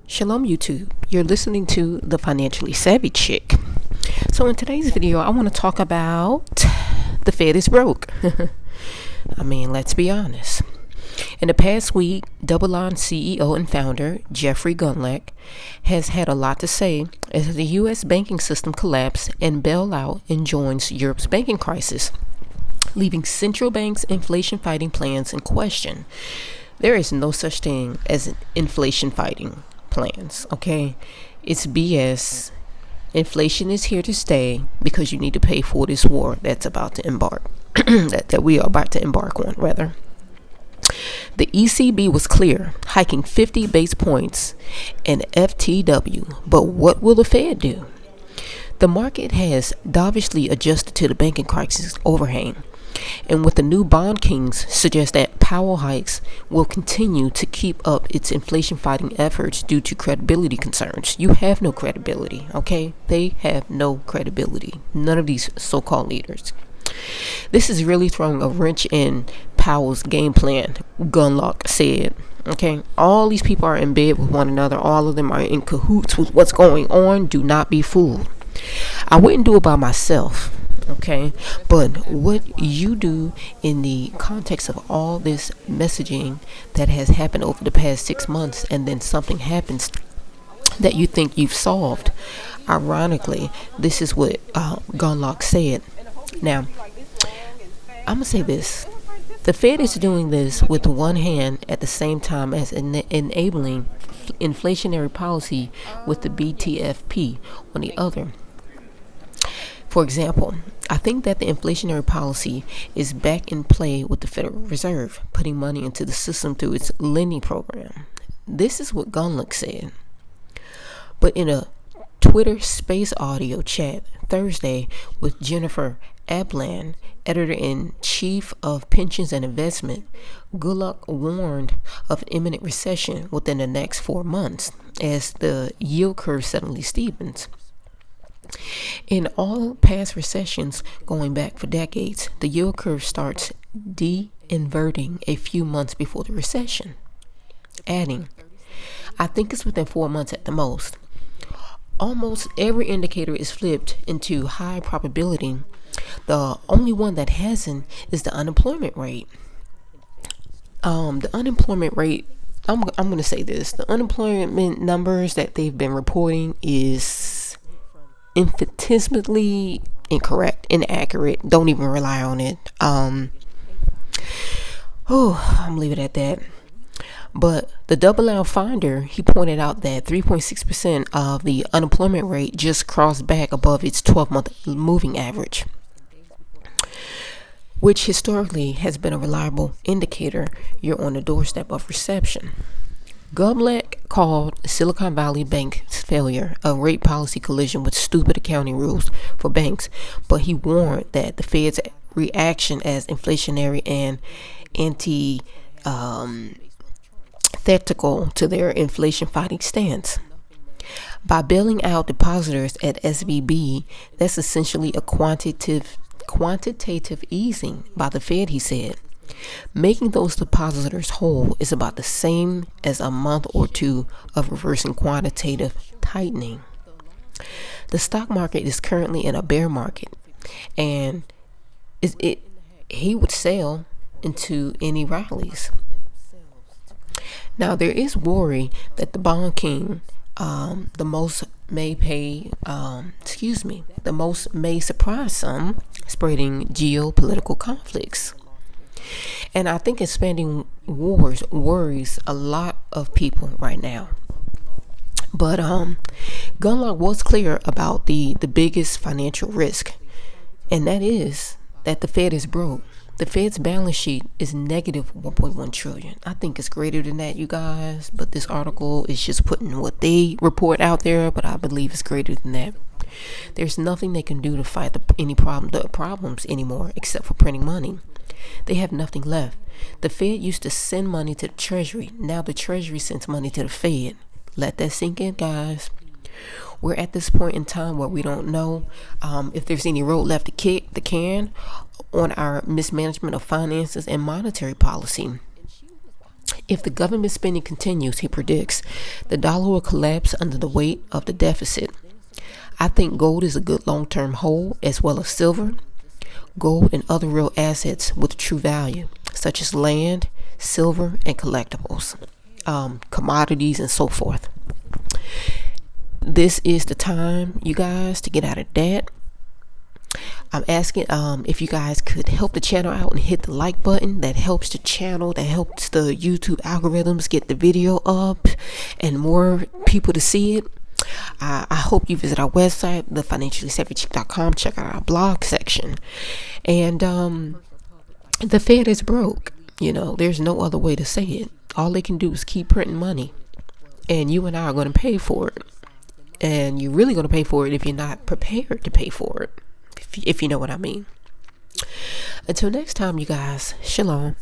Shalom YouTube, you're listening to The Financially Savvy Chick. So in today's video, I want to talk about the Fed is broke. I mean, let's be honest. In the past week, DoubleLine CEO and founder Jeffrey Gundlach has had a lot to say as the U.S. banking system collapsed and bailout enjoins Europe's banking crisis, leaving central banks' inflation-fighting plans in question. There is no such thing as inflation-fighting plans, okay? It's BS. Inflation is here to stay because you need to pay for this war that's about to embark, that we are about to embark on, rather. The ECB was clear, hiking 50 base points in FTW, but what will the Fed do? The market has dovishly adjusted to the banking crisis overhang, and with the new bond kings suggest that Powell hikes will continue to keep up its inflation-fighting efforts due to credibility concerns. You have no credibility, okay? They have no credibility. None of these so-called leaders. This is really throwing a wrench in Powell's game plan, Gundlach said. Okay, all these people are in bed with one another. All of them are in cahoots with what's going on. Do not be fooled. I wouldn't do it by myself. Okay, but what you do in the context of all this messaging that has happened over the past 6 months, and then something happens that you think you've solved. Ironically, this is what Gundlach said. Now, I'm gonna say this: the Fed is doing this with one hand at the same time as enabling inflationary policy with the BTFP on the other. For example, I think that the inflationary policy is back in play with the Federal Reserve, putting money into the system through its lending program. This is what Gundlach said. But in a Twitter space audio chat Thursday with Jennifer Abland, editor-in-chief of Pensions and Investment, Gundlach warned of imminent recession within the next 4 months as the yield curve suddenly steepens. In all past recessions going back for decades, the yield curve starts de-inverting a few months before the recession. Adding, I think it's within 4 months at the most. Almost every indicator is flipped into high probability. The only one that hasn't is the unemployment rate. The unemployment rate, I'm going to say this, the unemployment numbers that they've been reporting is infinitesimally incorrect, inaccurate. Don't even rely on it. I'm leave it at that. But the DoubleLine founder, he pointed out that 3.6% of the unemployment rate just crossed back above its 12-month moving average, which historically has been a reliable indicator you're on the doorstep of recession. Gundlach called Silicon Valley Bank's failure a rate policy collision with stupid accounting rules for banks, but he warned that the Fed's reaction as inflationary and antithetical to their inflation-fighting stance. By bailing out depositors at SVB, that's essentially a quantitative easing by the Fed, he said. Making those depositors whole is about the same as a month or two of reversing quantitative tightening. The stock market is currently in a bear market, and he would sell into any rallies. Now, there is worry that the bond king, the most may surprise some, spreading geopolitical conflicts. And I think expanding wars worries a lot of people right now. But Gundlach was clear about the biggest financial risk, and that is that the Fed is broke. The Fed's balance sheet is negative 1.1 trillion. I think it's greater than that, you guys, but this article is just putting what they report out there, but I believe it's greater than that. There's nothing they can do to fight the problems anymore except for printing money. They have nothing left. The Fed used to send money to the Treasury. Now the Treasury sends money to the Fed. Let that sink in, guys. We're at this point in time where we don't know if there's any road left to kick the can on our mismanagement of finances and monetary policy. If the government spending continues, he predicts, the dollar will collapse under the weight of the deficit. I think gold is a good long-term hold, as well as silver, gold, and other real assets with true value, such as land, silver, and collectibles, commodities, and so forth. This is the time, you guys, to get out of debt. I'm asking if you guys could help the channel out and hit the like button. That helps the channel, that helps the YouTube algorithms get the video up and more people to see it. I hope you visit our website, thefinanciallysavvychick.com. Check out our blog section. And the Fed is broke. You know, there's no other way to say it. All they can do is keep printing money, and you and I are going to pay for it. And you're really going to pay for it if you're not prepared to pay for it, if you know what I mean. Until next time, you guys, shalom.